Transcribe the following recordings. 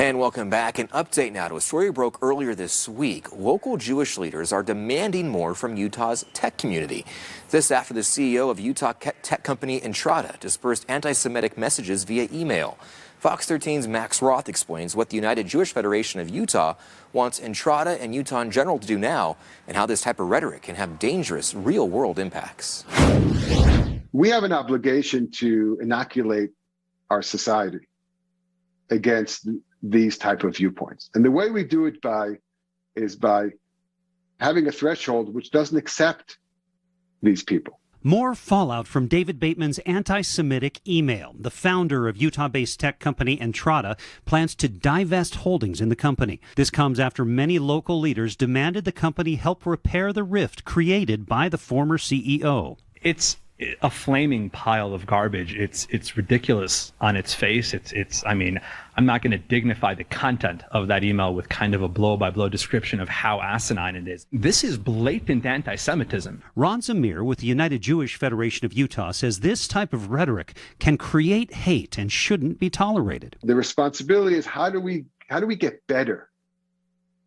And welcome back. An update now to a story broke earlier this week. Local Jewish leaders are demanding more from Utah's tech community. This after the CEO of Utah tech company Entrada dispersed anti-Semitic messages via email. Fox 13's Max Roth explains what the United Jewish Federation of Utah wants Entrada and Utah in general to do now, and how this type of rhetoric can have dangerous real-world impacts. We have an obligation to inoculate our society against these type of viewpoints. And the way we do it is by having a threshold which doesn't accept these people. More fallout from David Bateman's anti-Semitic email. The founder of Utah-based tech company Entrada plans to divest holdings in the company. This comes after many local leaders demanded the company help repair the rift created by the former CEO. It's a flaming pile of garbage. It's ridiculous on its face. I mean, I'm not going to dignify the content of that email with kind of a blow-by-blow description of how asinine it is. This is blatant anti-Semitism. Ron Zamir with the United Jewish Federation of Utah says this type of rhetoric can create hate and shouldn't be tolerated. The responsibility is how do we get better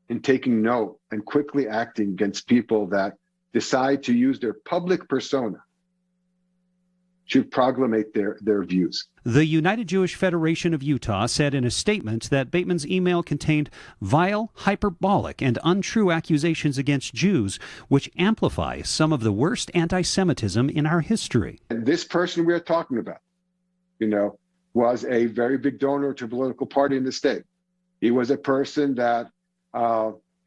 in taking note and quickly acting against people that decide to use their public persona to proclamate their views. The United Jewish Federation of Utah said in a statement that Bateman's email contained vile, hyperbolic, and untrue accusations against Jews, which amplify some of the worst anti-Semitism in our history. And this person we are talking about, was a very big donor to a political party in the state. He was a person that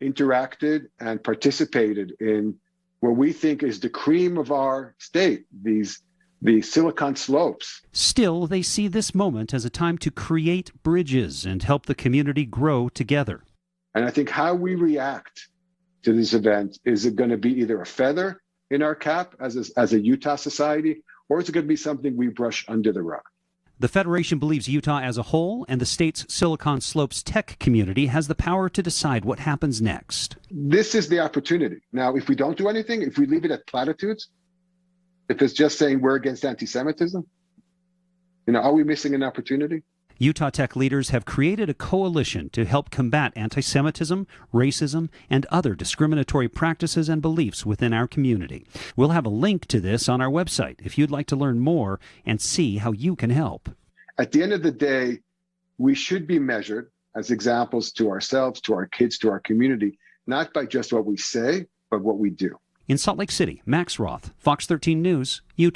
interacted and participated in what we think is the cream of our state, the Silicon Slopes. Still, they see this moment as a time to create bridges and help the community grow together. And I think how we react to this event is it going to be either a feather in our cap as a Utah society, or is it going to be something we brush under the rug? The Federation believes Utah as a whole and the state's Silicon Slopes tech community has the power to decide what happens next. This is the opportunity. Now, if we don't do anything, if we leave it at platitudes, if it's just saying we're against anti-Semitism, are we missing an opportunity? Utah tech leaders have created a coalition to help combat anti-Semitism, racism, and other discriminatory practices and beliefs within our community. We'll have a link to this on our website if you'd like to learn more and see how you can help. At the end of the day, we should be measured as examples to ourselves, to our kids, to our community, not by just what we say, but what we do. In Salt Lake City, Max Roth, Fox 13 News, Utah.